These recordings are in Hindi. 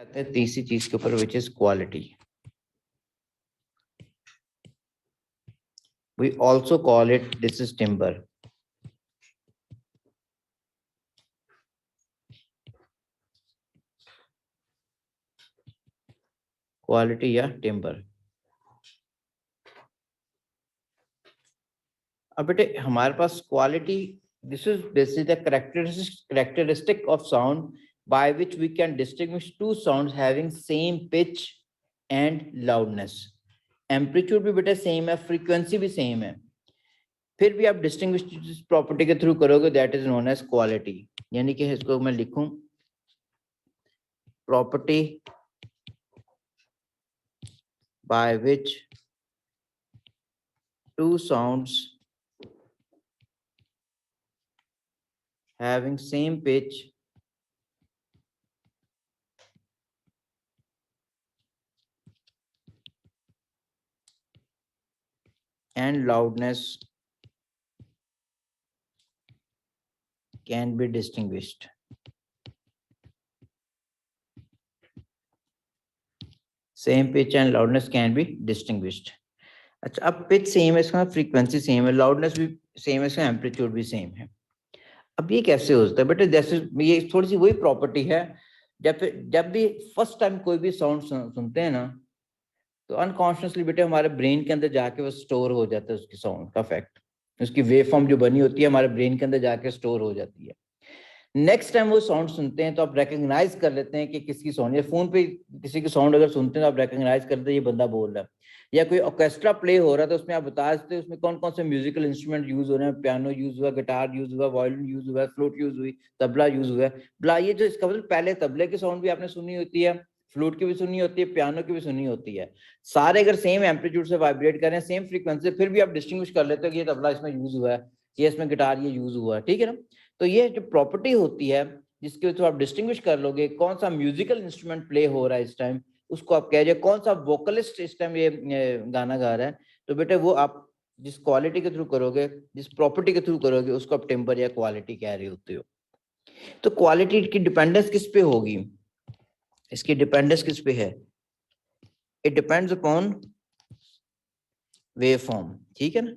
आते हैं तीसरी चीज के ऊपर, which is quality. We also call it, this is timbre. Quality या टिम्बर. अब बेटे हमारे पास quality, this is basically the characteristic of sound by which we can distinguish two sounds having same pitch and loudness. Amplitude भी बेटा सेम है, फ्रीक्वेंसी भी सेम है, फिर भी आप डिस्टिंग्विश प्रॉपर्टी के थ्रू करोगे, that is known as quality. यानी कि इसको मैं लिखूं, property by which two sounds having same pitch and loudness can be distinguished. Same pitch and loudness can be distinguished. अच्छा, अब पिच सेम है, इसका फ्रीक्वेंसी सेम है, लाउडनेस भी सेम है, इसका एम्पलीट्यूड भी सेम है. अब ये कैसे होता है बेटे? जैसे ये थोड़ी सी वही प्रॉपर्टी है, जब भी फर्स्ट टाइम कोई भी साउंड सुनते हैं ना, तो अनकॉन्शियसली बेटे हमारे ब्रेन के अंदर जाके वो स्टोर हो जाता है, उसकी साउंड का इफेक्ट, उसकी वेव फॉर्म जो बनी होती है हमारे ब्रेन के अंदर जाके स्टोर हो जाती है. नेक्स्ट टाइम वो साउंड सुनते हैं तो आप रिकॉग्नाइज कर लेते हैं कि किसकी साउंड, या फोन पे किसी की साउंड अगर सुनते हैं तो आप रिकॉग्नाइज करते हैं ये बंदा बोल रहा है. या कोई ऑर्केस्ट्रा प्ले हो रहा है तो उसमें आप बता सकते हैं उसमें कौन कौन से म्यूजिकल इंस्ट्रूमेंट यूज हो रहे हैं, पियानो यूज हुआ, गिटार यूज हुआ, वायलिन यूज हुआ, फ्लूट यूज हुई, तबला यूज हुआ है, बला. ये जो इसका मतलब पहले तबले की साउंड भी आपने सुनी होती है, फ्लूट की भी सुनी होती है, पियानो की भी सुनी होती है. सारे अगर सेम एम्पलीट्यूड से वाइब्रेट करें, सेम फ्रीक्वेंसी, फिर भी आप डिस्टिंग्विश कर लेते हो कि ये तबला इसमें यूज हुआ है, ये इसमें गिटार ये यूज हुआ है. ठीक है ना? तो ये जो प्रॉपर्टी होती है जिसके थ्रू आप डिस्टिंग्विश कर लोगे कौन सा म्यूजिकल इंस्ट्रूमेंट प्ले हो रहा है इस टाइम, उसको आप कह रहे हो कौन सा वोकलिस्ट इस टाइम ये गाना गा रहा है, तो बेटे वो आप जिस क्वालिटी के थ्रू करोगे, जिस प्रॉपर्टी के थ्रू करोगे, उसको आप टेम्पर या क्वालिटी कह रहे होते हो. तो क्वालिटी की डिपेंडेंस किस पे होगी? इसकी डिपेंडेंस किस पे है? It depends upon wave form. ठीक है ना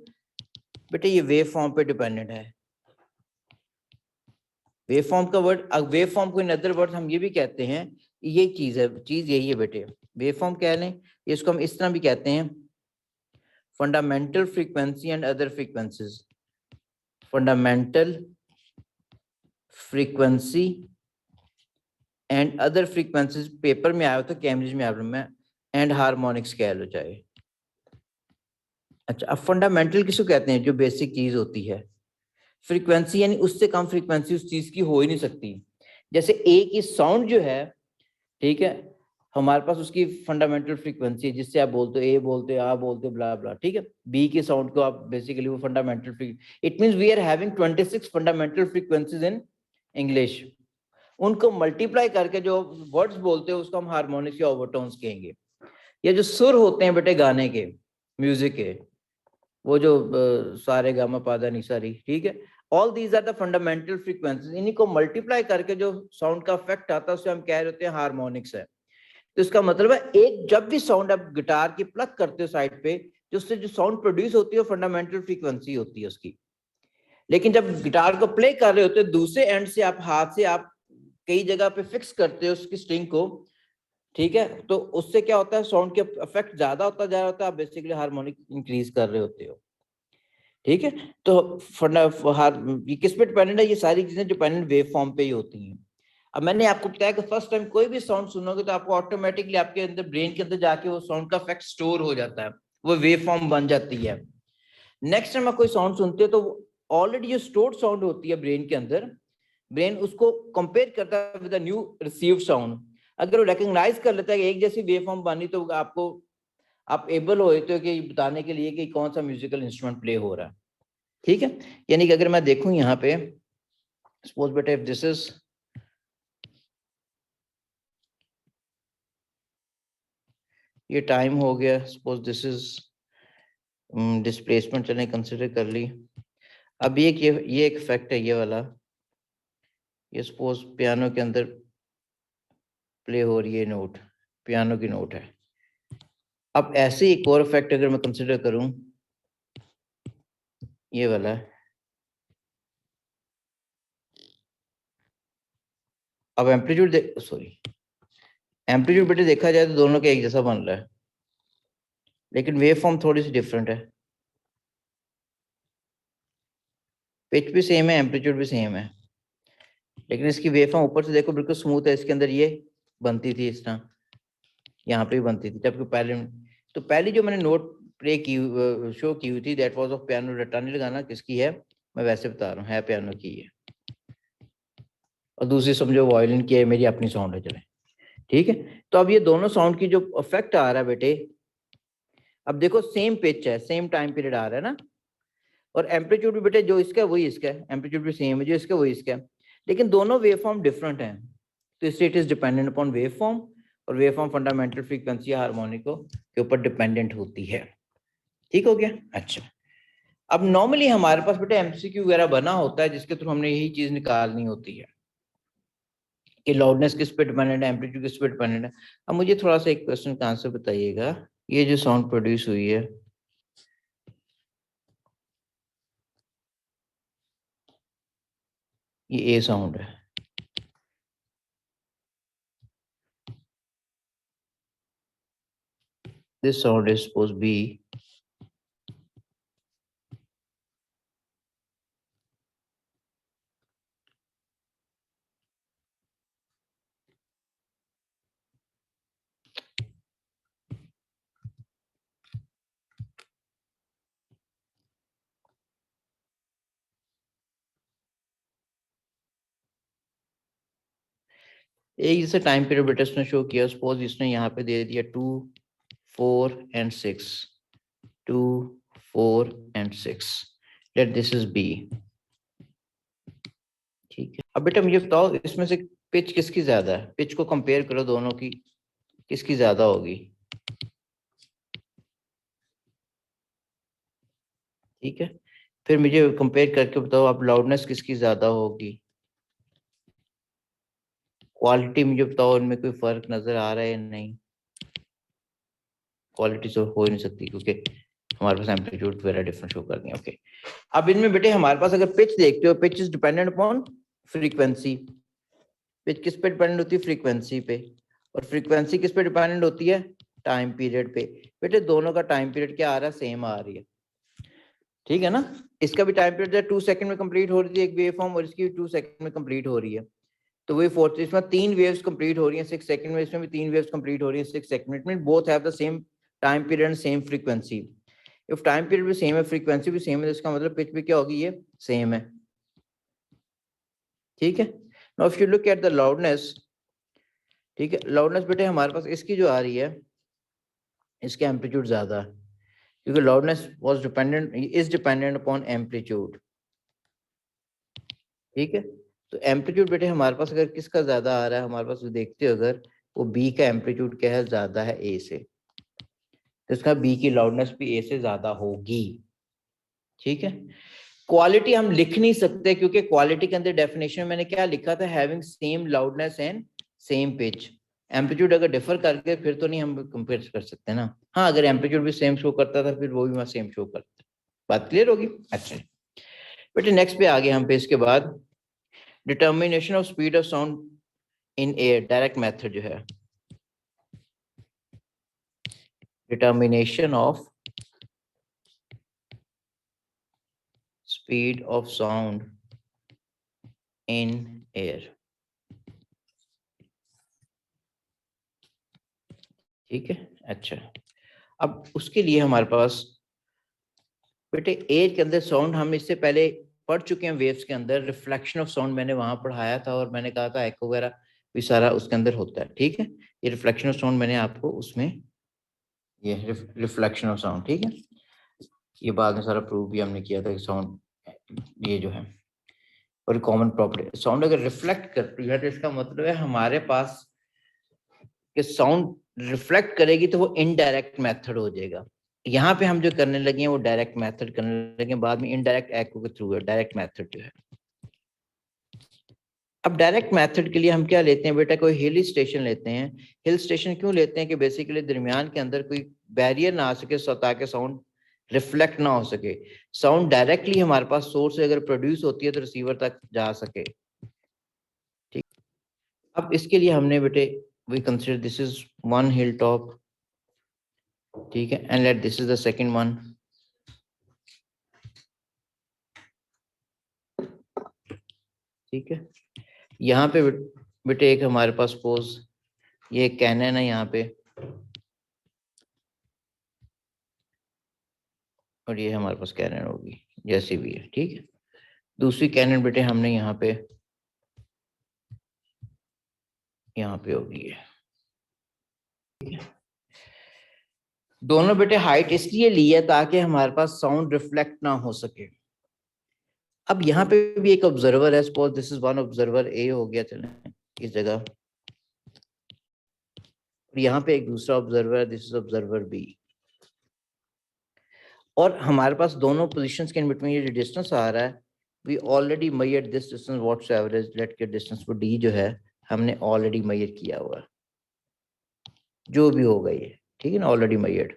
बेटे, ये वेव फॉर्म पे डिपेंडेंट है. वेव फॉर्म का वर्ड, वेव फॉर्म को इन अदर वर्ड हम ये भी कहते हैं, ये चीज है, चीज यही है बेटे, वेव फॉर्म कह लें, इसको हम इस तरह भी कहते हैं, fundamental frequency and other frequencies. Fundamental frequency and other frequencies paper में आया होता है, कैम्ब्रिज में आया में, एंड हार्मोनिक्स कह लो चाहे. अच्छा, अब फंडामेंटल किसको कहते हैं? जो बेसिक चीज होती है. फ्रीक्वेंसी यानी उससे कम फ्रीक्वेंसी उस चीज की हो ही नहीं सकती. जैसे ए की साउंड जो है, ठीक है, हमारे पास उसकी फंडामेंटल फ्रीक्वेंसी है, जिससे आप बोलते हो ए बोलते हो, आ बोलते हो, ब्ला ब्ला. ठीक है, बी के साउंड को आप बेसिकली वो fundamental frequency, it means we are having 26 fundamental frequencies in English. उनको मल्टीप्लाई करके जो वर्ड्स बोलते हो उसको हम हार्मोनिक्स या ओवरटोन्स कहेंगे. ये जो सुर होते हैं बेटे गाने के, म्यूजिक के, वो जो सारे गामा पादा निसा री, ठीक है, all these are the fundamental frequencies. इन्हीं को मल्टीप्लाई करके जो साउंड का इफेक्ट आता है उसे हम कह रहे होते हैं हार्मोनिक्स है. तो इसका मतलब है एक जब भी साउंड आप गिटार की प्लग करते हो साइड पे, जो उससे जो साउंड प्रोड्यूस होती है फंडामेंटल फ्रीक्वेंसी होती है उसकी. लेकिन जब गिटार को प्ले कर रहे होते हो दूसरे एंड से आप हाथ से आप कई जगह पे फिक्स करते हो उसकी स्ट्रिंग को, ठीक है, तो उससे क्या होता है, साउंड के इफेक्ट ज्यादा होता जा रहा होता है, आप बेसिकली हार्मोनिक इंक्रीज कर रहे होते हो. ठीक है, तो ये किस पे डिपेंडेंट है? ये सारी चीजें डिपेंडेंट वेव फॉर्म पे ही होती हैं. अब मैंने आपको बताया कि फर्स्ट टाइम कोई भी साउंड सुनोगे तो आपको ऑटोमेटिकली आपके अंदर ब्रेन के अंदर जाके वो साउंड का इफेक्ट स्टोर हो जाता है, वो वेव फॉर्म बन जाती है. नेक्स्ट टाइम आप कोई साउंड सुनते हो तो ऑलरेडी जो स्टोर्ड साउंड होती है ब्रेन के अंदर, ब्रेन उसको कंपेयर करता है with the new receive sound. अगर वो रिकॉग्नाइज कर लेता है कि एक जैसी वेव फॉर्म बनी, तो आपको आप एबल होते हो कि बताने के लिए कि कौन सा म्यूजिकल इंस्ट्रूमेंट प्ले हो रहा है. ठीक है, यानी कि अगर मैं देखूं यहाँ पे, सपोज बेटा इफ दिस इज, ये टाइम हो गया, सपोज दिस इज डिस्प्लेसमेंट, चले कंसिडर कर ली. अब ये एक इफेक्ट है ये वाला, ये सपोज पियानो के अंदर प्ले हो रही है नोट, पियानो की नोट है। अब ऐसे एक और इफेक्ट अगर मैं कंसिडर करूं, ये वाला है। अब एम्पलीट्यूड सॉरी, एम्पलीट्यूड बेटे देखा जाए तो दोनों का एक जैसा बन रहा है, लेकिन वेव फॉर्म थोड़ी सी डिफरेंट है। पिच भी सेम है, एम्पलीट्यूड भी सेम है, लेकिन इसकी वेव फॉर्म ऊपर से देखो बिल्कुल स्मूथ है, इसके अंदर ये बनती थी इस तरह, यहाँ पे भी बनती थी, जबकि पहले तो पहली जो मैंने नोट प्ले की शो की हुई थी दैट वाज ऑफ पियानो। रटाने लगाना किसकी है, मैं वैसे बता रहा हूँ, है पियानो की है। और दूसरी समझो वायलिन की है, मेरी अपनी साउंड है, चले ठीक है। तो अब ये दोनों साउंड की जो इफेक्ट आ रहा है बेटे, अब देखो सेम पिच है, सेम टाइम पीरियड आ रहा है ना, और एम्पलीट्यूड भी बेटे जो इसका है वही इसका है, एम्पलीट्यूड भी सेम है, जो इसका वही इसका है, लेकिन दोनों वेव फॉर्म डिफरेंट हैं। तो इसलिए it is dependent upon wave form, और वेव फॉर्म फंडामेंटल फ्रीक्वेंसी हार्मोनिको के ऊपर डिपेंडेंट होती है। ठीक हो गया। अच्छा, अब नॉर्मली हमारे पास बेटे एमसीक्यू वगैरह बना होता है जिसके थ्रू हमने यही चीज निकालनी होती है कि लाउडनेस किस पे डिपेंडेंट है, एम्पलीट्यूड किस पे डिपेंडेंट है। अब मुझे थोड़ा सा एक क्वेश्चन का आंसर बताइएगा, ये जो साउंड प्रोड्यूस हुई है, ये ए साउंड है, this sound is suppose B, एक जैसे टाइम पीरियड बेटा इसने शो किया, सपोज इसने यहाँ पे दे दिया 2 4 and 6, 2 4 and 6, let this is B. ठीक है, अब बेटा मुझे बताओ इसमें से पिच किसकी ज्यादा है, पिच को कंपेयर करो दोनों की, किसकी ज्यादा होगी। ठीक है, फिर मुझे कंपेयर करके बताओ आप लाउडनेस किसकी ज्यादा होगी, क्वालिटी मुझे बताओ इनमें कोई फर्क नजर आ रहा है या नहीं। क्वालिटी तो हो ही नहीं सकती क्योंकि हमारे पास एम्पलीट्यूड वगैरह डिफरेंट शो करनी है। ओके, अब इनमें बेटे हमारे पास अगर पिच देखते हो, pitch is dependent upon frequency. Pitch किस पे डिपेंडेंट होती है, फ्रीक्वेंसी पे, और फ्रीक्वेंसी किस पे डिपेंडेंट होती है, टाइम पीरियड पे। बेटे दोनों का टाइम पीरियड क्या आ रहा है, सेम आ रही है, ठीक है ना। इसका भी टाइम पीरियड 2 सेकंड में कंप्लीट हो रही थी एक वेव फॉर्म, और इसकी 2 सेकंड में कंप्लीट हो रही है। तो वही फोर्थ, इसमें 3 वेव्स कंप्लीट हो रही हैं 6 सेकंड में, इसमें भी 3 वेव्स कंप्लीट हो रही हैं 6 सेकंड में। It mean both have the same time period and same frequency. If time period भी सेम है, फ्रीक्वेंसी भी सेम है, तो इसका मतलब पिच भी क्या होगी, ये सेम है। ठीक है, now if you look at the loudness, ठीक है, लाउडनेस बेटे हमारे पास इसकी जो आ रही है, इसके एम्पलीट्यूड ज्यादा है, क्योंकि loudness was dependent, is dependent upon amplitude. ठीक है, तो एम्पलीट्यूड बेटे हमारे पास अगर किसका ज्यादा आ रहा है, हमारे पास देखते हो अगर, वो बी का एम्पलीट्यूड क्या है, ज्यादा है ए से, तो इसका बी की लाउडनेस भी ए से ज्यादा होगी। ठीक है, क्वालिटी हम लिख नहीं सकते क्योंकि क्वालिटी के अंदर डेफिनेशन मैंने क्या लिखा था, having same loudness and same pitch. Amplitude अगर डिफर करके फिर तो नहीं हम कंपेयर कर सकते ना। हाँ, अगर एम्पलीट्यूड भी सेम शो करता था फिर वो भी मैं सेम शो करता। बात क्लियर होगी। अच्छा बेटे नेक्स्ट पे आ गए हम पे, इसके बाद determination of speed of sound in air, direct method जो है, determination of speed of sound in air. ठीक है, अच्छा, अब उसके लिए हमारे पास बेटे एयर के अंदर साउंड हम इससे पहले पढ़ चुके हैं, वेव्स के अंदर रिफ्लेक्शन ऑफ साउंड मैंने वहां पढ़ाया था, और मैंने कहा था एको वगैरह भी सारा उसके अंदर होता है। ठीक है, ये रिफ्लेक्शन ऑफ साउंड मैंने आपको उसमें, ये रिफ्लेक्शन ऑफ साउंड, ठीक है, ये बाद में सारा प्रूव भी हमने किया था कि साउंड ये जो है, और कॉमन प्रॉपर्टी, साउंड अगर रिफ्लेक्ट करती है तो इसका मतलब है हमारे पास कि साउंड रिफ्लेक्ट करेगी तो वो इनडायरेक्ट मेथड हो जाएगा। यहाँ पे हम जो करने लगे हैं वो डायरेक्ट मेथड करने लगे हैं, बाद में इनडायरेक्ट एको के थ्रू है, डायरेक्ट मेथड जो है। अब डायरेक्ट मेथड के लिए हम क्या लेते हैं बेटा, कोई हिल स्टेशन लेते हैं। हिल स्टेशन क्यों लेते हैं कि बेसिकली दरमियान के अंदर कोई बैरियर ना आ सके, ताकि साउंड रिफ्लेक्ट ना हो सके, साउंड डायरेक्टली हमारे पास सोर्स से अगर प्रोड्यूस होती है तो रिसीवर तक जा सके। ठीक, अब इसके लिए हमने बेटे we consider this is one hill top, ठीक है, and let this is the second one. ठीक है, यहाँ पे बेटे एक हमारे पास सपोज ये कैनन है यहाँ पे, और ये हमारे पास कैनन होगी जैसी भी है। ठीक है, दूसरी कैनन बेटे हमने यहाँ पे होगी है। ठीक है, दोनों बेटे हाइट इसलिए ली है ताकि हमारे पास साउंड रिफ्लेक्ट ना हो सके। अब यहाँ पे भी एक ऑब्जर्वर है, suppose this is one observer A हो गया, चले इस जगह, यहाँ पे एक दूसरा ऑब्जर्वर है, दिस इज ऑब्जर्वर बी, और हमारे पास दोनों पोजीशंस के इन बिटवीन ये जो डिस्टेंस आ रहा है, we already measured this distance whatsoever is, let K distance for D जो है हमने ऑलरेडी मेजर किया हुआ है, जो भी होगा ये, ठीक है ना, ऑलरेडी मेजर्ड।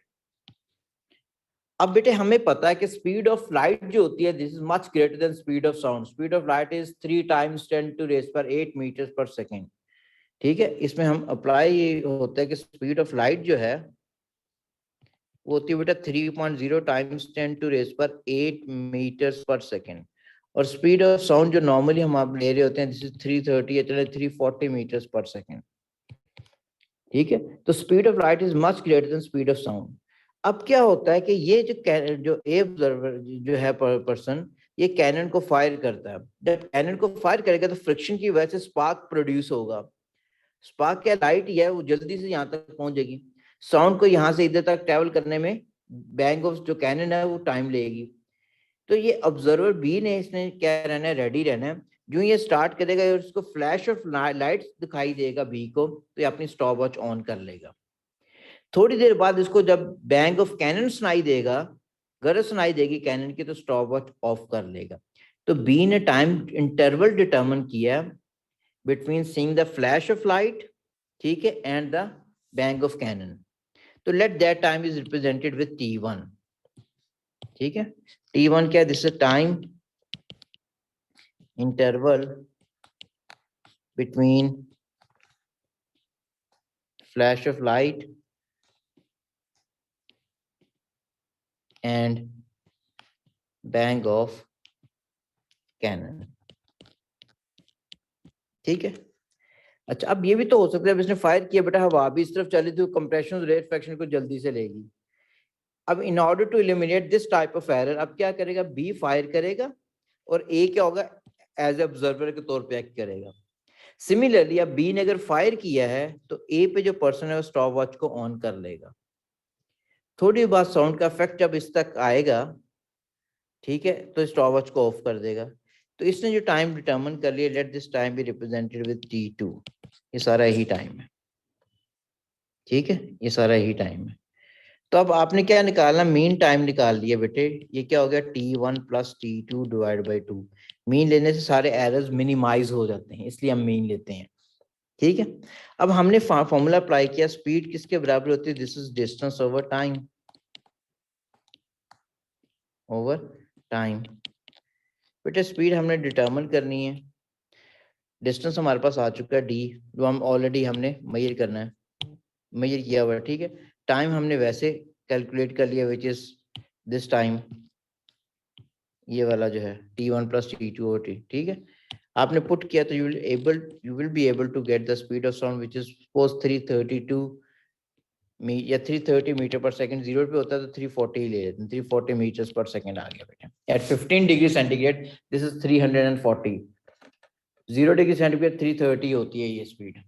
अब बेटे हमें पता है कि स्पीड ऑफ लाइट जो होती है this is much greater than speed of sound. Speed of light is 3 × 10⁸ मीटर्स/सेकंड। ठीक है, इसमें हम अप्लाई होता है कि स्पीड ऑफ लाइट जो है वो होती है बेटा 3.0 × 10⁸ मीटर्स/सेकंड, और स्पीड ऑफ साउंड जो नॉर्मली हम आप ले रहे होते हैं दिस इज 330 या चले 340 मीटर्स/सेकंड। ठीक है, तो speed of light is much greater than speed of sound. अब क्या होता है कि ये जो ए ऑब्जर्वर जो है पर्सन, ये कैनन को फायर करता है। जब कैनन को फायर करेगा तो फ्रिक्शन की वजह से स्पार्क प्रोड्यूस होगा। स्पार्क क्या, लाइट ही है, वो जल्दी से यहाँ तक पहुंच जाएगी। साउंड को यहाँ से इधर तक ट्रेवल करने में बैंग ऑफ जो कैनन है वो टाइम लेगी। तो ये ऑब्जर्वर बी ने इसने क्या रहना है, रेडी रहना है। जो ये स्टार्ट करेगा और उसको फ्लैश ऑफ लाइट दिखाई देगा बी को, तो ये अपनी स्टॉप वॉच ऑन कर लेगा। थोड़ी देर बाद इसको जब बैंग ऑफ कैनन सुनाई देगा, गरज सुनाई देगी कैनन की, तो स्टॉप वॉच ऑफ कर लेगा। तो बी ने टाइम इंटरवल डिटर्मिन किया between seeing the flash of light, ठीक है, and the bang of cannon. तो let that time is represented with T1। ठीक है, T1 क्या है, this is time interval between flash of light and bang of cannon. ठीक है, अच्छा अब ये भी तो हो सकता है इसने फायर किया बेटा, हवा भी इस तरफ चली तो कंप्रेशन रेट फ्रैक्शन को जल्दी से लेगी। अब in order to eliminate this type of error, अब क्या करेगा, बी फायर करेगा और ए क्या होगा, एज ए ऑब्जर्वर के तौर पे एक्ट करेगा। सिमिलरली अब बी ने अगर फायर किया है तो ए पे जो पर्सन है वो स्टॉप वॉच को ऑन कर लेगा। थोड़ी बाद साउंड का इफेक्ट जब इस तक आएगा, ठीक है, तो स्टॉप वॉच को ऑफ कर देगा। तो इसने जो टाइम डिटर्मिन कर लिया, let this time be represented with T2। ये सारा यही टाइम है। ठीक है, ये सारा यही टाइम है। तो अब आपने क्या निकालना, मीन टाइम निकाल लिया बेटे। ये क्या हो गया, T1 + T2 / 2। मीन लेने से सारे एरर्स मिनिमाइज हो जाते हैं, इसलिए हम मीन लेते हैं। ठीक है, अब हमने फॉर्मूला अप्लाई किया, स्पीड किसके बराबर होती है, this is distance over time, over time. बेटे स्पीड हमने डिटरमिन करनी है, डिस्टेंस हमारे पास आ चुका है D, जो हम ऑलरेडी हमने मेजर करना है, मेजर किया हुआ है। ठीक है, टाइम हमने वैसे कैलकुलेट कर लिया, विच इज दिस टाइम, ये वाला जो है T1 + T2/T। ठीक है, आपने पुट किया तो you will be able to get the speed of sound which is suppose 332 या 330 मीटर/सेकंड। 0 पे होता है तो 340 ले लेते हैं, 340 मीटर्स/सेकंड आ गया बेटा। At 15 degree centigrade this is 340, 0 degree centigrade 330 होती है ये स्पीड।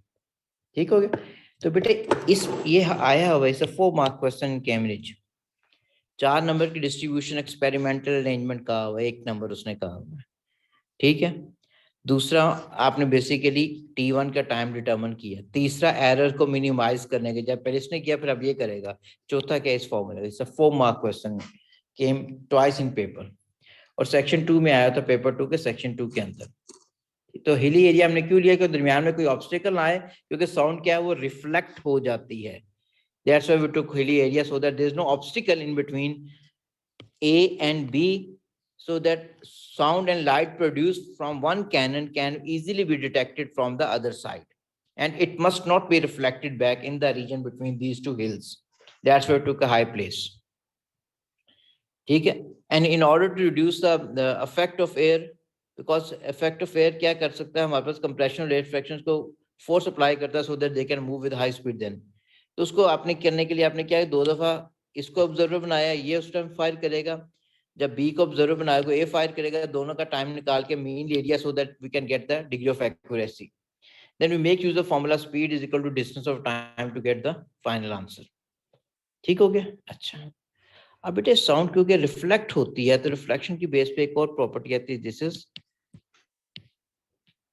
ठीक हो गया। तो बेटे इस ये आया हुआ है 4 mark question in Cambridge, 4 number की डिस्ट्रीब्यूशन एक्सपेरिमेंटल अरेंजमेंट का हुआ है, 1 नंबर उसने कहा हुआ है। ठीक है, दूसरा आपने बेसिकली T1 का टाइम डिटर्मिन किया, तीसरा एरर को मिनिमाइज करने के, जब पहले इसने किया फिर अब ये करेगा, चौथा क्या इस formula. It's a 4 mark question, came twice in paper, और सेक्शन 2 में आया था पेपर 2 के सेक्शन 2 के अंदर। तो हिली एरिया हमने क्यों लिया कि दरमियान में कोई ऑब्स्टिकल ना आए, क्योंकि साउंड क्या है वो रिफ्लेक्ट हो जाती है। That's why we took hilly area, so that there is no obstacle in between A and B, so that sound and light produced from one cannon can easily be detected from the other side, and it must not be reflected back in the region between these two hills. That's why we took a high place. ठीक है? And in order to reduce the effect of air, because effect of air क्या कर सकता है हमारे पास, compression और air fractions को force apply करता है so that they can move with high speed then. तो उसको आपने करने के लिए आपने क्या है, 2 दफा इसको ऑब्जर्वर बनाया, ये उस टाइम फायर करेगा, जब बी को ऑब्जर्वर बनाएगा ए फायर करेगा, दोनों का टाइम निकाल के mean area so that we can get the degree of accuracy. Then we make use of formula speed is equal to distance of time to get the final answer. ठीक हो गया? अच्छा, अब बेटे साउंड क्योंकि रिफ्लेक्ट होती है तो रिफ्लेक्शन की बेस पे एक और प्रॉपर्टी आती है, दिस इज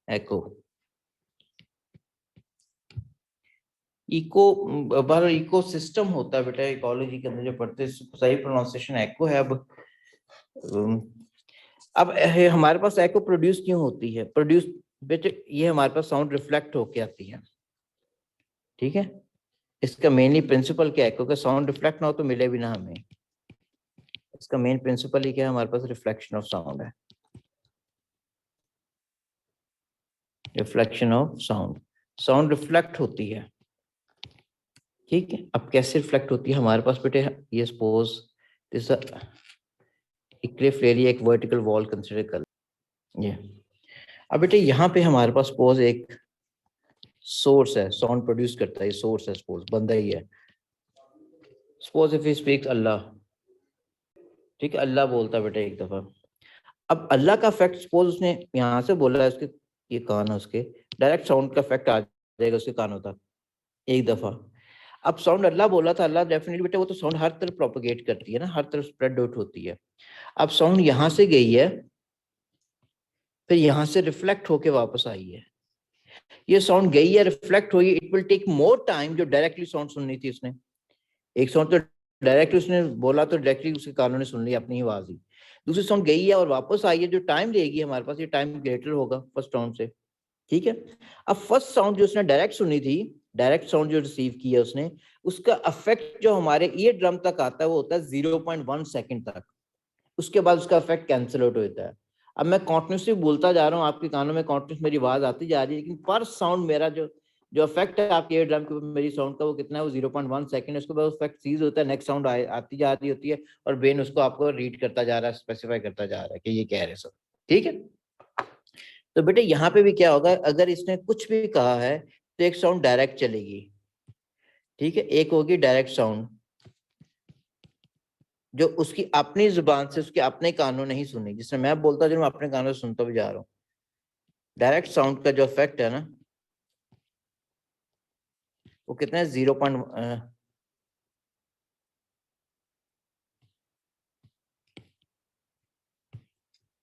एको। इको बाहर इको सिस्टम होता है बेटा, इकोलॉजी के अंदर जो पढ़ते हैं सही प्रोनाउंसिएशन एको है। अब हमारे पास एको प्रोड्यूस क्यों होती है? प्रोड्यूस बेटे ये हमारे पास साउंड रिफ्लेक्ट होके आती है, ठीक है? इसका मेनली प्रिंसिपल क्या है? क्योंकि साउंड रिफ्लेक्ट ना हो तो मिले भी ना हमें। इसका मेन प्रिंसिपल ही क्या है? हमारे पास रिफ्लेक्शन ऑफ साउंड है, reflection of sound. Sound reflect होती है, ठीक है? अब कैसे रिफ्लेक्ट होती है हमारे पास बेटे? ये सपोज दिस इक्लिफ एरिया, एक वर्टिकल वॉल कंसीडर कर ये। अब बेटे यहाँ पे हमारे पास सपोज एक सोर्स है, साउंड प्रोड्यूस करता है, ये सोर्स है, सपोज बंदा ही है। सपोज इफ ही स्पीक्स अल्लाह, ठीक है? अल्लाह बोलता है बेटा एक दफा। अब अल्लाह का इफेक्ट सपोज उसने यहाँ से बोला है, उसके ये कान है, उसके डायरेक्ट साउंड का इफेक्ट आ जाएगा उसके कानों तक एक दफा। अब साउंड अल्लाह बोला था, अल्लाह डेफिनेटली बेटा वो तो साउंड हर तरफ प्रोपेगेट करती है ना, हर तरफ स्प्रेड आउट होती है। अब साउंड यहाँ से गई है, फिर यहाँ से रिफ्लेक्ट होके वापस आई है। ये साउंड गई है, रिफ्लेक्ट हुई, it will take more time. जो डायरेक्टली साउंड सुननी थी उसने, एक साउंड तो डायरेक्टली उसने बोला तो डायरेक्टली उसके कानों ने सुन ली अपनी आवाज ही। दूसरी साउंड गई है और वापस आई है, जो टाइम लेगी हमारे पास, ये टाइम ग्रेटर होगा फर्स्ट साउंड से, ठीक है? अब फर्स्ट साउंड जो उसने डायरेक्ट सुनी थी, डायरेक्ट साउंड जो रिसीव किया उसने, उसका इफेक्ट जो हमारे ईयर ड्रम तक आता है वो होता है 0.1 सेकंड तक। उसके बाद उसका इफेक्ट कैंसिल आउट होता है। अब मैं कॉन्टिन्यूसली बोलता जा रहा हूँ, आपके कानों में कॉन्टिन्यूस मेरी आवाज आती जा रही है, लेकिन पर साउंड मेरा जो इफेक्ट है आपके ईयर ड्रम के ऊपर मेरी साउंड का, वो कितना है? वो 0.1 सेकंड। उसके बाद इफेक्ट सीज होता है, नेक्स्ट साउंड आती जा रही होती है और ब्रेन उसको आपको रीड करता जा रहा है, स्पेसिफाई करता जा रहा है कि ये कह रहे सब, ठीक है? तो बेटे यहाँ पे भी क्या होगा, अगर इसने कुछ भी कहा है तो एक साउंड डायरेक्ट चलेगी, ठीक है? एक होगी डायरेक्ट साउंड जो उसकी अपनी जुबान से उसके अपने कानों नहीं सुनी, जिसमें मैं बोलता जो मैं अपने कानों से सुनता भी जा रहा हूँ। डायरेक्ट साउंड का जो इफेक्ट है ना वो कितना है? 0.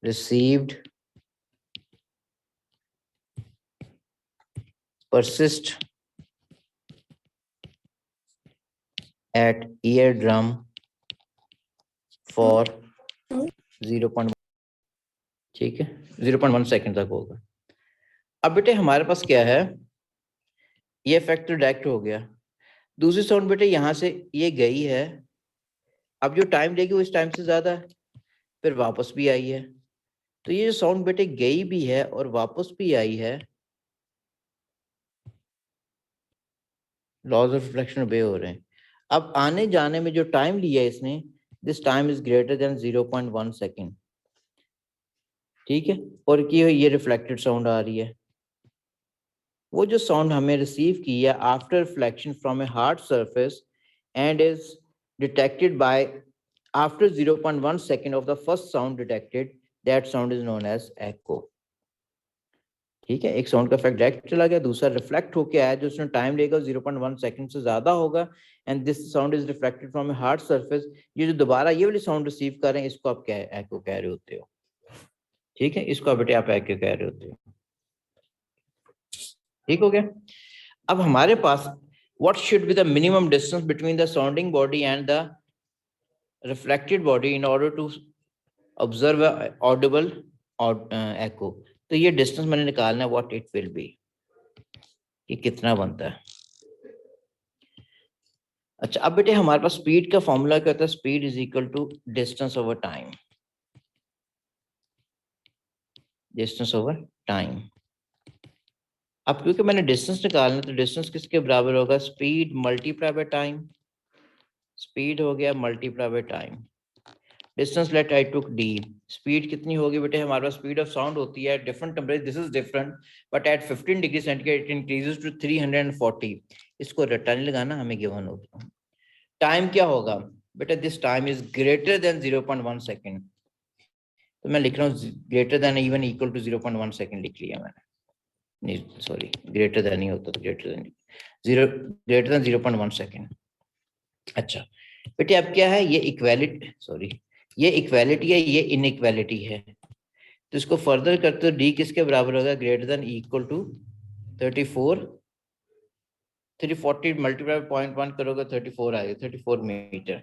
received persist at eardrum for 0.1, ठीक है? 0.1 सेकंड तक होगा। अब बेटे हमारे पास क्या है, ये इफेक्ट तो डायरेक्ट हो गया। दूसरी साउंड बेटे यहाँ से ये गई है, अब जो टाइम लेगी वो इस टाइम से ज्यादा है, फिर वापस भी आई है। तो ये जो साउंड बेटे गई भी है और वापस भी आई है, लॉज ऑफ रिफ्लेक्शन ओबे हो रहे हैं। अब आने जाने में जो टाइम लिया इसने, this time is greater than 0.1 second, ठीक है? और ये रिफ्लेक्टेड साउंड आ रही है। वो जो साउंड हमें रिसीव की है after reflection from a hard surface and is detected by after 0.1 second of the first sound detected, that sound is known as echo, ठीक है? एक साउंड का इफेक्ट डायरेक्ट चला गया, दूसरा रिफ्लेक्ट होके आया, जो उसने टाइम लेगा 0.1 सेकंड से ज्यादा होगा, and this sound is reflected from a hard surface. ये जो दोबारा ये वाली साउंड रिसीव कर रहे हैं, इसको आप एको कह रहे होते हो, ठीक है? इसको बेटे आप एको कह रहे होते हो, ठीक हो गया? अब हमारे पास what should be the minimum distance between the sounding body and the reflected body in order to observe a audible echo? तो ये डिस्टेंस मैंने निकालना है, व्हाट इट विल बी, कि कितना बनता है। अच्छा, अब बेटे हमारे पास स्पीड का फॉर्मूला क्या होता है, speed is equal to distance over time, distance over time. अब क्योंकि मैंने डिस्टेंस निकालना है तो डिस्टेंस किसके बराबर होगा, speed multiply by time, speed हो गया multiply by time. Distance let I took D, speed कितनी होगी बेटे, हमारे पास स्पीड ऑफ साउंड होती है different temperature, this is different but at 15 degree centigrade it increases to 340। इसको रट्टा नहीं लगाना, हमें गिवन होगा। टाइम क्या होगा बेटा, this time is greater than 0.1 second, तो मैं लिख रहा हूँ greater than even equal to 0.1 second लिख लिया मैंने, नहीं सॉरी ग्रेटर देन नहीं होता, तो ग्रेटर देन 0.1 सेकेंड। अच्छा बेटे अब क्या है, ये इक्वालिटी, सॉरी ये इक्वालिटी है, ये इनइक्वालिटी है, तो इसको फर्दर करते तो डी किसके बराबर होगा, greater than equal to 34, 340 multiply 0.1 करोगे 34 आएगा, 34 metre.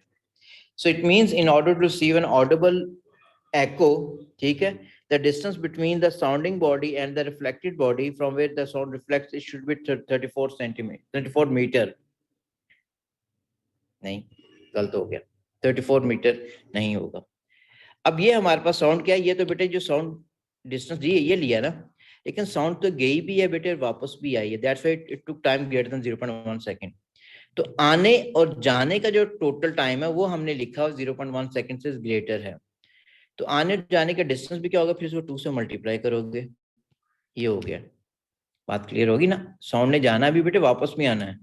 So it means in order to receive an audible echo, ठीक है, the distance between the sounding body and the reflected body from where the sound reflects, it should be 34 centimeter, 34 meter, नहीं गलत हो गया, 34 मीटर नहीं होगा। अब ये हमारे पास साउंड क्या है, ये तो बेटे जो साउंड डिस्टेंस दी है ये लिया ना, लेकिन साउंड तो गई भी है बेटे, वापस भी आई है, that's why it took time greater than 0.1 second. तो आने और जाने का जो टोटल टाइम है वो हमने लिखा 0.1 सेकंड से ग्रेटर है, तो आने जाने का डिस्टेंस भी क्या होगा, फिर इसको 2 से मल्टीप्लाई करोगे, ये हो गया। बात क्लियर होगी ना, साउंड ने जाना भी बेटे, वापस भी आना है।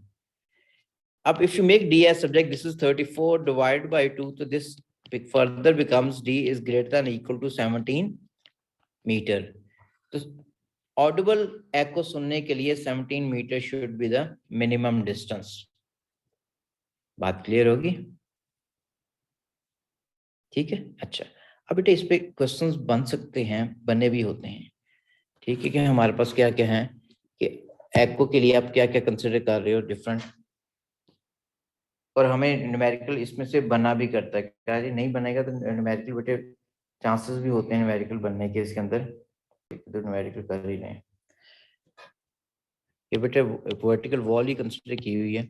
अब if you make D as subject, this is 34 divide by 2, तो दिस further becomes d is greater than equal to 17 metre. तो ऑडिबल echo सुनने के लिए 17 metre should be the minimum distance. बात क्लियर होगी, ठीक है। अच्छा अब बेटे इस पे क्वेश्चंस बन सकते हैं, बने भी होते हैं, ठीक है, कि हमारे पास क्या क्या है कि echo के लिए आप क्या क्या कंसिडर कर रहे हो डिफरेंट, और हमें न्यूमेरिकल इसमें से बना भी करता है, क्या ये नहीं बनेगा तो न्यूमेरिकल बेटे चांसेस भी होते हैं न्यूमेरिकल बनने के, इसके अंदर तो न्यूमेरिकल कर ही रहे हैं। ये बेटे वर्टिकल वॉल ही कंसिडर की हुई है,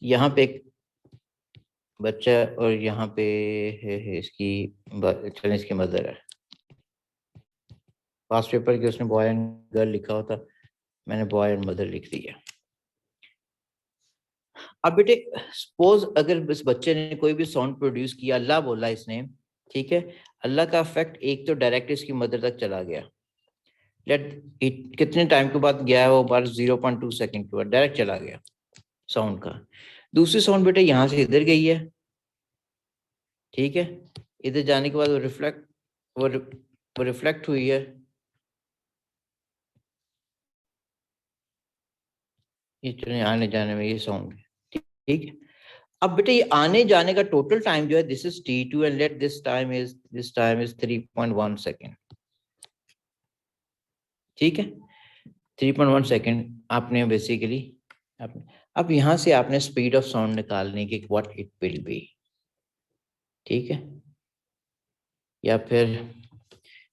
यहाँ पे एक बच्चा और यहाँ पे है इसकी चलिए इसकी मदर है, पास पेपर के उसने बॉय एंड गर्ल लिखा होता, मैंने बॉय एंड मदर लिख दिया। अब बेटे सपोज अगर इस बच्चे ने कोई भी साउंड प्रोड्यूस किया, अल्लाह बोला इसने, ठीक है, अल्लाह का इफेक्ट एक तो डायरेक्ट इसकी मदर तक चला गया, लेट इट कितने टाइम के बाद गया है वो, बार 0.2 सेकंड के बाद डायरेक्ट चला गया साउंड का। दूसरी साउंड बेटे यहाँ से इधर गई है, ठीक है, इधर जाने के बाद वो रिफ्लेक्ट हुई है, ये चले आने जाने में ये साउंड, ठीक है। अब बेटे ये आने जाने का टोटल टाइम जो है, this is t2 and let this time is 3.1 second, ठीक है, 3.1 सेकेंड आपने बेसिकली आपने, अब यहाँ से आपने स्पीड ऑफ साउंड निकालने की, व्हाट इट विल बी, ठीक है, या फिर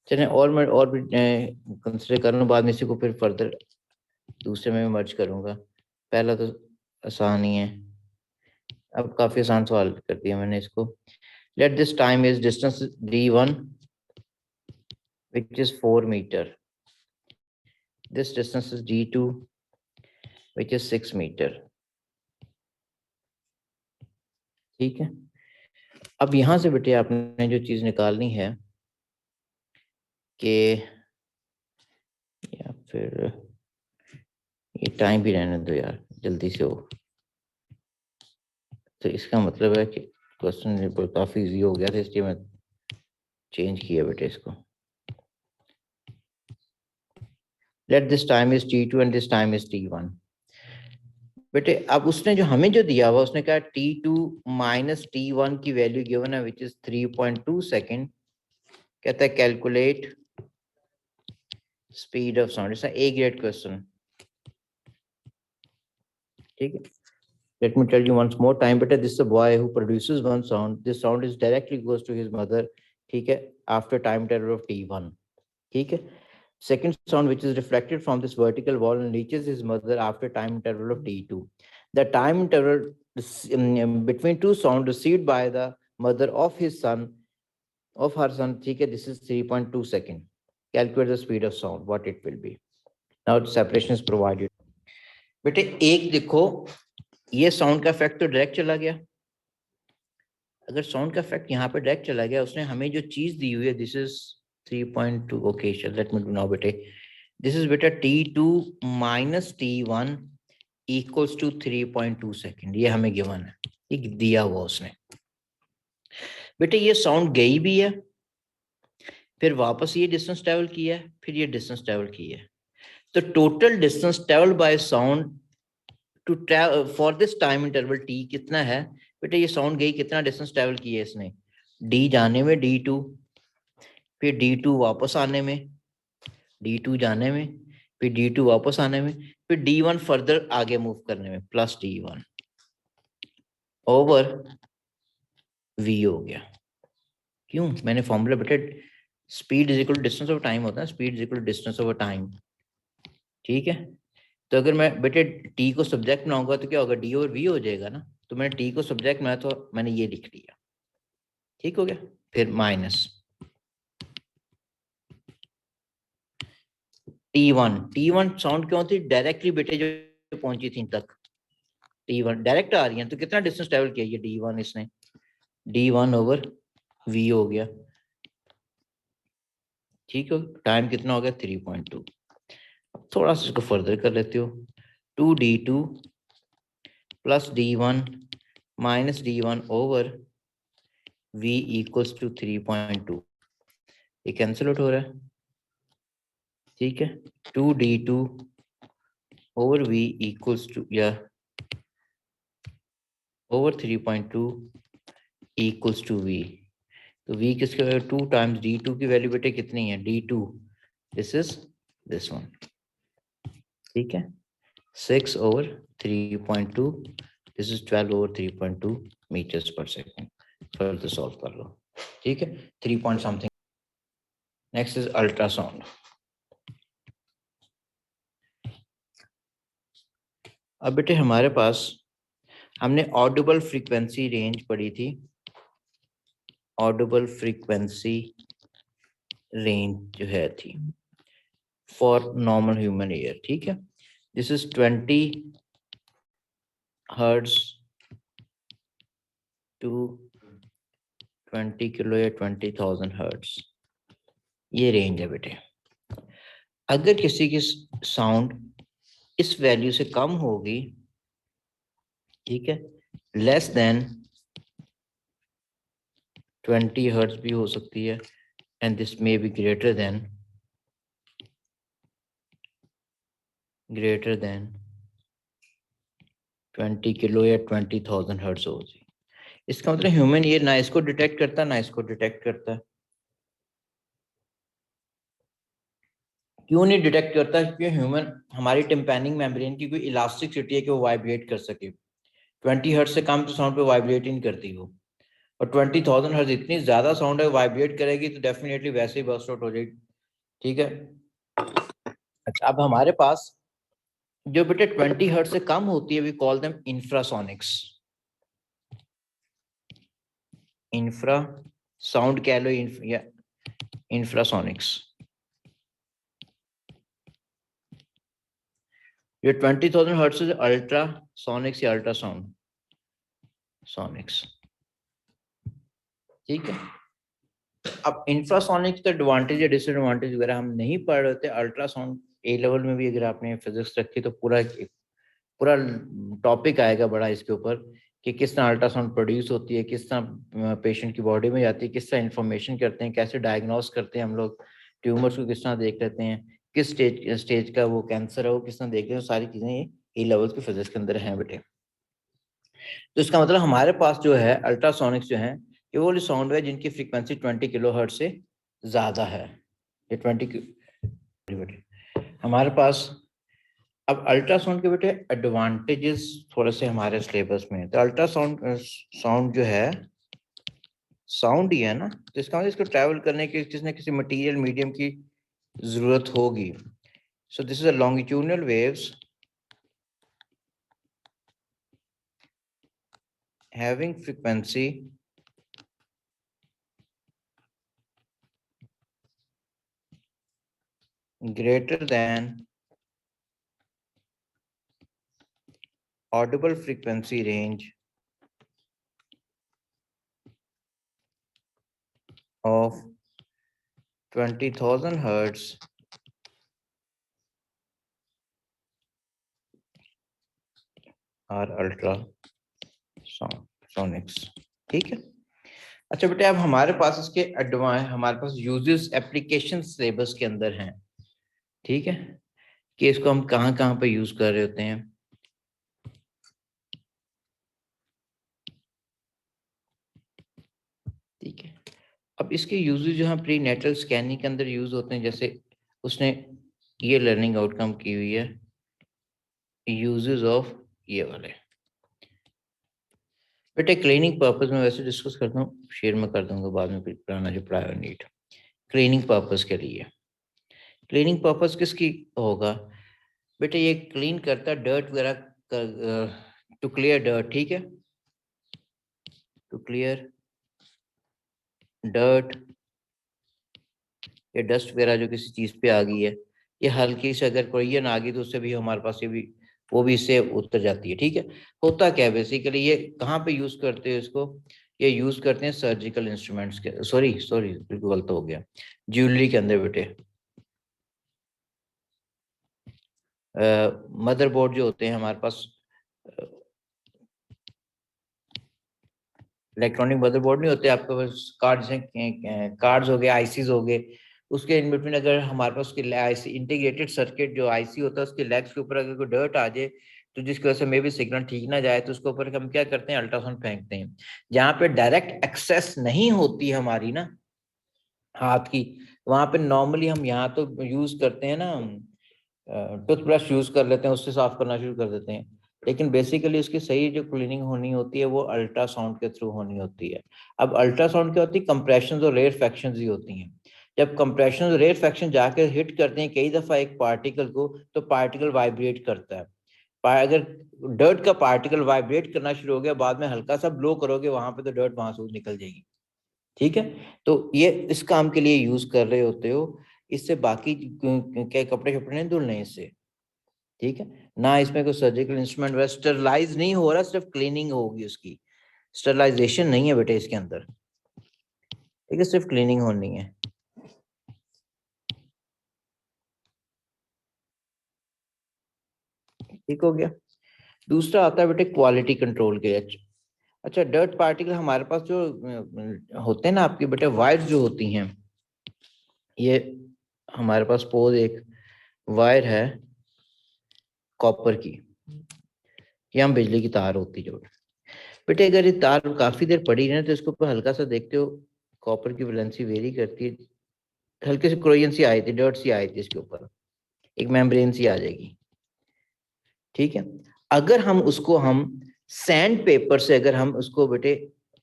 चलें और मैं और भी कंसिडर कर लूँ, बाद में इसी को फिर फर्दर दूसरे में मर्ज करूँगा, पहला तो आसान ही है, अब काफ़ी आसान सवाल कर दिया मैंने इसको। Let this time is distance d1 which is 4 meter, this distance is d2 which is 6 meter, ठीक है। अब यहाँ से बेटे आपने जो चीज़ निकालनी है कि, या फिर ये टाइम भी रहने दो यार, जल्दी से हो, तो इसका मतलब है कि क्वेश्चन काफ़ी इजी हो गया था, इसलिए मैं चेंज किया बेटे इसको। Let this time is t2 and this time is t1। बेटे अब उसने जो हमें जो दिया हुआ, उसने कहा t2 माइनस t1 की वैल्यू गिवन है विच इज 3.2 सेकेंड, कहता है calculate speed of sound, it's A grade question, ठीक है। Let me tell you once more time, बेटा this is a boy who produces one sound, this sound is directly goes to his mother, ठीक है, after time interval of t1, ठीक है। second sound which is reflected from this vertical wall and reaches his mother after time interval of t2. The time interval between two sound received by the mother of his son, of her son, ठीक है, this is 3.2 second. Calculate the speed of sound, what it will be. Now separation is provided. बेटे एक देखो, ये साउंड का इफेक्ट तो डायरेक्ट चला गया. अगर साउंड का इफेक्ट यहाँ पे डायरेक्ट चला गया, उसने हमें जो चीज दी हुई है, this is 3.2. Okay, let me do now बेटे. दिस इज बेटा t2 minus t1 equals to 3.2 second. ये हमें गिवन है, ये दिया हुआ उसने. बेटे ये साउंड गई भी है, फिर वापस ये डिस्टेंस ट्रेवल किया है, फिर ये डिस्टेंस ट्रेवल किया है. तो total distance travel by sound to travel for this time interval t कितना है. बेटे ये साउंड गई, कितना डिस्टेंस ट्रेवल किया है इसने, d जाने में d2, फिर d2 वापस आने में, d2 जाने में, फिर d2 वापस आने में, फिर d1 फर्दर आगे मूव करने में, प्लस d1 ओवर v हो गया. क्यों, मैंने फॉर्मूला बेटे speed is equal to distance of time होता है, speed is equal to distance of time. ठीक है, तो अगर मैं बेटे t को सब्जेक्ट बनाऊंगा तो क्या होगा, d और v हो जाएगा ना. तो मैंने t को सब्जेक्ट बनाया तो मैंने ये लिख लिया. ठीक हो गया. फिर माइनस t1 साउंड क्यों थी, डायरेक्टली बेटे जो पहुंची थी तक, t1 डायरेक्ट आ रही है, तो कितना डिस्टेंस ट्रेवल किया ये d1 इसने, d1 ओवर v हो गया. ठीक है, टाइम कितना हो गया 3.2. अब थोड़ा सा इसको फर्दर कर लेते हो, 2d2 plus d1 minus d1 over v equals to 3.2. ये कैंसिल आउट हो रहा है. ठीक है, 2d2 over v equals to या ओवर 3.2 इक्वल्स टू v. तो v किसके वैल्यू, 2 टाइम्स d2 की वैल्यू बेटे कितनी है, d2, this is this one. ठीक है, 6 over 3.2, this is 12 over 3.2 metres per second. Further solve कर लो. ठीक है, 3 point something. Next is ultrasound. अब बेटे हमारे पास, हमने ऑडिबल फ्रीक्वेंसी रेंज पढ़ी थी, ऑडिबल फ्रीक्वेंसी रेंज जो है थी फॉर नॉर्मल ह्यूमन ईयर. ठीक है, this is 20 hertz to 20 kilo या 20,000 हर्ट्ज, ये रेंज है बेटे. अगर किसी की साउंड इस वैल्यू से कम होगी, ठीक है, लेस देन 20 हर्ट्ज भी हो सकती है, and this may be greater than 20 kilo या 20,000 हर्ट्ज होगी. इसका मतलब ह्यूमन ईयर ना इसको डिटेक्ट करता, ना इसको डिटेक्ट करता. क्यों नहीं डिटेक्ट करता, क्योंकि ह्यूमन, हमारी टिम्पैनिक मेम्ब्रेन की कोई इलास्टिसिटी है कि वो वाइब्रेट कर सके. 20 हर्ट्ज से कम तो साउंड पे वाइब्रेट ही नहीं करती वो, और 20,000 हर्ट्ज इतनी ज्यादा साउंड है, वाइब्रेट करेगी तो डेफिनेटली वैसे ही बर्स्ट आउट हो जाएगी. ठीक है, अच्छा, अब हमारे पास जो बेटे 20 हर्ट्ज से कम होती है, we call them infrasonics. Infra sound कह लो या इंफ्रासोनिक्स. ये 20,000 हर्ट्ज से अल्ट्रासोनिक्स या अल्ट्रासाउंड सोनिक्स. ठीक है, अब इंफ्रासोनिक्स का एडवांटेज या डिसएडवांटेज वगैरह हम नहीं पढ़ रहे थे. अल्ट्रासाउंड ए लेवल में भी अगर आपने फिजिक्स रखी तो पूरा टॉपिक आएगा बड़ा इसके ऊपर, कि किस तरह अल्ट्रासाउंड प्रोड्यूस होती है, किस तरह पेशेंट की बॉडी में जाती है, किस तरह इंफॉर्मेशन करते हैं, कैसे डायग्नोस करते हैं हम लोग, ट्यूमर्स को किस तरह देख लेते हैं, किस स्टेज का वो कैंसर है वो किस तरह देख रहे हैं, सारी चीजें ये ए लेवल की फिजिक्स के अंदर हैं बेटे. तो इसका मतलब हमारे पास जो है अल्ट्रासोनिक्स जो है, ये वो साउंड है जिनकी फ्रीक्वेंसी 20 किलो हर्ट्ज से ज्यादा है. ये 20 बेटे हमारे पास. अब अल्ट्रासाउंड के बेटे एडवांटेजेस थोड़े से हमारे सिलेबस में. तो साउंड जो है, साउंड ही है ना, तो इसका मतलब इसको ट्रैवल करने के किसी न किसी मटेरियल मीडियम की जरूरत होगी। So this is a longitudinal waves having frequency greater than audible frequency range of 20,000 hertz are ultrasonics। ठीक है। अच्छा बेटे, अब हमारे पास इसके एडवांस, हमारे पास यूजेस एप्लीकेशन सिलेबस के अंदर हैं। ठीक है, कि इसको हम कहाँ कहाँ पे यूज कर रहे होते हैं। ठीक है, अब इसके यूजेस जो है प्री नेटल स्कैनिंग के अंदर यूज होते हैं। जैसे उसने ये लर्निंग आउटकम की हुई है, यूजेस ऑफ ये वाले। बेटे क्लीनिंग पर्पस में वैसे डिस्कस करता हूँ, शेयर में कर दूंगा बाद में, फिर पुराना जो प्रायर नीट क्लीनिंग पर्पस के लिए। क्लीनिंग पर्पस किसकी होगा बेटे? ये क्लीन करता है डर्ट वगैरह, टू क्लियर डर्ट। ठीक है, टू क्लियर डर्ट या डस्ट वगैरह जो किसी चीज पे आ गई है, ये हल्की से अगर कोई ना आ गई तो उससे भी हमारे पास ये भी, वो भी इससे उतर जाती है। ठीक है, होता क्या है बेसिकली, ये कहाँ पे यूज करते हैं इसको? ये यूज करते हैं सर्जिकल इंस्ट्रूमेंट्स के, सॉरी सॉरी बिल्कुल गलत हो गया, ज्वेलरी के अंदर बेटे। मदरबोर्ड जो होते हैं हमारे पास, इलेक्ट्रॉनिक मदरबोर्ड नहीं होते आपके पास, कार्ड्स हैं, कार्ड्स हो गए, आईसीज हो गए, उसके इन बिटवीन अगर हमारे पास उसकी आईसी इंटीग्रेटेड सर्किट जो आईसी होता है उसके लेग्स के ऊपर अगर कोई डर्ट आ जाए, तो जिसकी वजह से मे भी सिग्नल ठीक ना जाए, तो उसके ऊपर हम क्या करते हैं, अल्ट्रासाउंड फेंकते हैं। जहाँ पे डायरेक्ट एक्सेस नहीं होती हमारी ना हाथ की, वहां पे नॉर्मली हम यहाँ तो यूज करते हैं ना, टूथब्रश यूज कर लेते हैं, उससे साफ करना शुरू कर देते हैं। लेकिन बेसिकली उसकी सही जो क्लीनिंग होनी होती है वो अल्ट्रासाउंड के थ्रू होनी होती है। अब अल्ट्रासाउंड क्या होती है? कंप्रेशन और रेयरफेक्शन ही होती हैं। जब कंप्रेशन और रेयरफेक्शन जाकर हिट करते हैं कई दफा एक पार्टिकल को, तो पार्टिकल वाइब्रेट करता है। अगर डर्ट का पार्टिकल वाइब्रेट करना शुरू हो गया, बाद में हल्का सा ब्लो करोगे वहां पे, तो डर्ट वहां से निकल जाएगी। ठीक है, तो ये इस काम के लिए यूज कर रहे होते हो। इससे बाकी क्या कपड़े शपड़े नहीं धुलने इससे। ठीक है ना, इसमें कोई सर्जिकल इंस्ट्रूमेंट वैसे स्टरलाइज नहीं हो रहा, सिर्फ क्लीनिंग होगी उसकी, स्टरलाइजेशन नहीं है बेटे इसके अंदर। ठीक है, सिर्फ क्लीनिंग होनी है। ठीक हो गया। दूसरा आता है बेटे क्वालिटी कंट्रोल के। अच्छा, डर्ट पार्टिकल हमारे पास जो होते हैं ना आपके बेटे, वायर्स जो होती हैं, ये हमारे पास पोज एक वायर है कॉपर की, ये हम बिजली की तार होती है जो बेटे, अगर ये तार काफी देर पड़ी रहे तो इसके ऊपर हल्का सा देखते हो, कॉपर की वैलेंसी वेरी करती है, हल्की सी क्रोजन सी आई थी, डर्ट सी आई थी इसके ऊपर, एक मेम्ब्रेन सी आ जाएगी। ठीक है, अगर हम सैंड पेपर से अगर हम उसको बेटे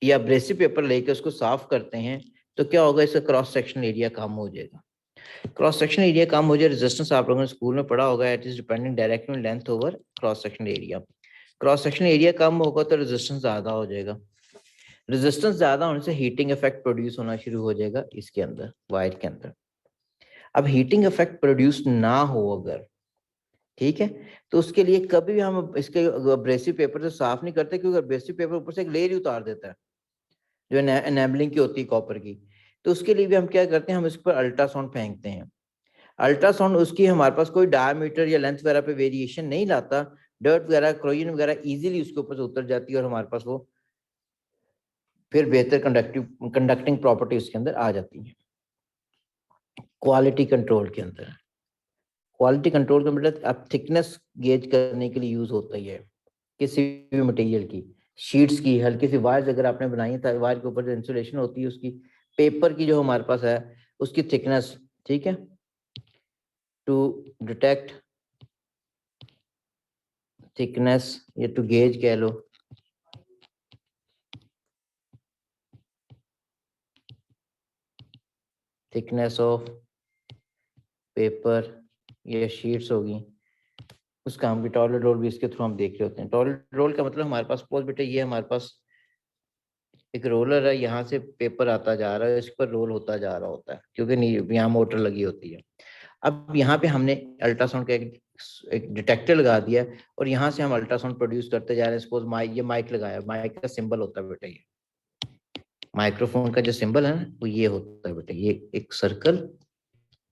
या ब्रेसिव पेपर लेके उसको साफ करते हैं, तो क्या होगा, इसका क्रॉस सेक्शन एरिया कम हो जाएगा। क्रॉस सेक्शन एरिया कम हो जाए, रेजिस्टेंस आप लोगों ने स्कूल में पढ़ा होगा, it is depending directly length over cross section area. Cross section area कम होगा तो रेजिस्टेंस ज्यादा हो जाएगा, रेजिस्टेंस ज्यादा होने से हीटिंग इफेक्ट प्रोड्यूस होना शुरू हो जाएगा इसके अंदर, वायर के अंदर। अब हीटिंग इफेक्ट प्रोड्यूस ना हो अगर, ठीक है, तो उसके लिए कभी भी हम इसके अब्रेसिव पेपर से साफ नहीं करते, क्योंकि अब्रेसिव पेपर ऊपर से एक लेयर ही उतार देता है जो एनेबलिंग की होती है कॉपर की। तो उसके लिए भी हम क्या करते हैं, हम इस पर अल्ट्रासाउंड फेंकते हैं। अल्ट्रासाउंड उसकी हमारे पास कोई डायमीटर या लेंथ वगैरह पे वेरिएशन नहीं लाता, डर्ट वगैरह क्रोजन वगैरह इजीली उसके ऊपर से उतर जाती है, और हमारे पास वो फिर बेहतर कंडक्टिंग प्रॉपर्टी उसके अंदर आ जाती है। क्वालिटी कंट्रोल के अंदर, क्वालिटी कंट्रोल का मतलब अब थिकनेस गेज करने के लिए यूज होता ही है किसी भी मटेरियल की, शीट्स की, हल्की सी वायर्स अगर आपने बनाई है तो वायर के ऊपर जो इंसुलेशन होती है उसकी, पेपर की जो हमारे पास है उसकी थिकनेस, ठीक है, टू डिटेक्ट थिकनेस या टू गेज कह लो, थिकनेस ऑफ पेपर या शीट्स होगी, उस काम की टॉयलेट रोल भी इसके थ्रू हम देख रहे होते हैं। टॉयलेट रोल का मतलब हमारे पास सपोज बेटा ये हमारे पास एक रोलर है, यहाँ से पेपर आता जा रहा है, इस पर रोल होता जा रहा होता है क्योंकि नहीं यहाँ मोटर लगी होती है। अब यहाँ पे हमने अल्ट्रासाउंड का एक डिटेक्टर लगा दिया और यहाँ से हम अल्ट्रासाउंड प्रोड्यूस करते जा रहे हैं। सपोज ये माइक लगाया, माइक का सिंबल होता है बेटा, ये माइक्रोफोन का जो सिंबल है ना वो ये होता है बेटा, ये एक सर्कल,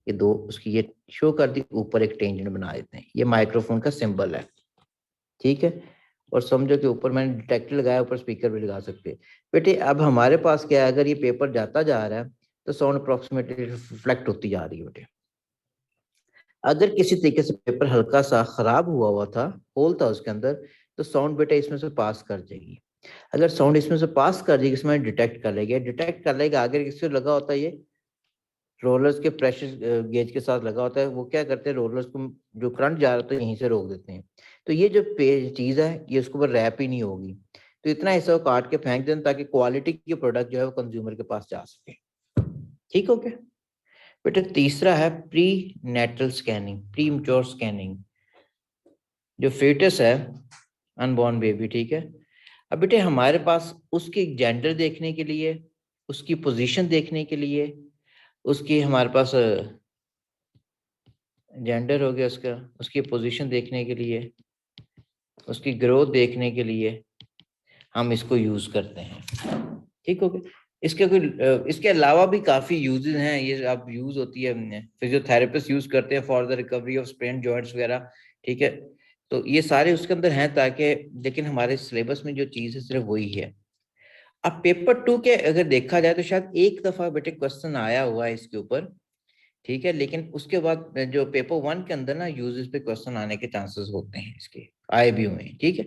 ये दो उसकी ये शो कर दी, ऊपर एक टेंजेंट बना देते हैं, ये माइक्रोफोन का सिंबल है, ठीक है। और समझो कि ऊपर मैंने डिटेक्टर लगाया, ऊपर स्पीकर भी लगा सकते हैं बेटे। अब हमारे पास क्या है, अगर ये पेपर जाता जा रहा है तो साउंड अप्रोक्सीमेटली रिफ्लेक्ट होती जा रही है बेटे। अगर किसी तरीके से पेपर हल्का सा खराब हुआ था, होल था उसके अंदर, तो साउंड बेटा इसमें से पास कर जाएगी। अगर साउंड इसमें से पास कर जाएगी, इसमें डिटेक्ट कर लेगा, डिटेक्ट कर लेगा। अगर किसी लगा होता है ये रोलर्स के प्रेशर गेज के साथ लगा होता है, वो क्या करते हैं, रोलर्स को जो करंट जा रहा था यहीं से रोक देते हैं। तो ये जो चीज है ये उसके ऊपर रैप ही नहीं होगी, तो इतना हिस्सा काट के फेंक देना ताकि क्वालिटी की प्रोडक्ट जो है वो कंज्यूमर के पास जा सके। ठीक हो गया बेटा। तीसरा है prenatal scanning, premature scanning. जो फेटस है, अनबॉर्न बेबी, ठीक है। अब बेटे हमारे पास उसकी जेंडर देखने के लिए, उसकी पोजीशन देखने के लिए, उसकी हमारे पास जेंडर हो गया उसका, उसकी पोजीशन देखने के लिए, उसकी ग्रोथ देखने के लिए हम इसको यूज करते हैं। ठीक हो गया। इसके अलावा भी काफी यूजेस हैं, ये अब यूज होती है, फिजियोथेरेपिस्ट यूज करते हैं for the recovery of sprain joints वगैरह, ठीक है। तो ये सारे उसके अंदर हैं ताकि, लेकिन हमारे सिलेबस में जो चीज है सिर्फ वही है। अब पेपर 2 के अगर देखा जाए तो शायद एक दफा बेटे क्वेश्चन आया हुआ है इसके ऊपर, ठीक है, लेकिन उसके बाद जो पेपर 1 के अंदर ना यूजेस पे क्वेश्चन आने के चांसेस होते हैं, इसके आए भी हुए हैं, ठीक है।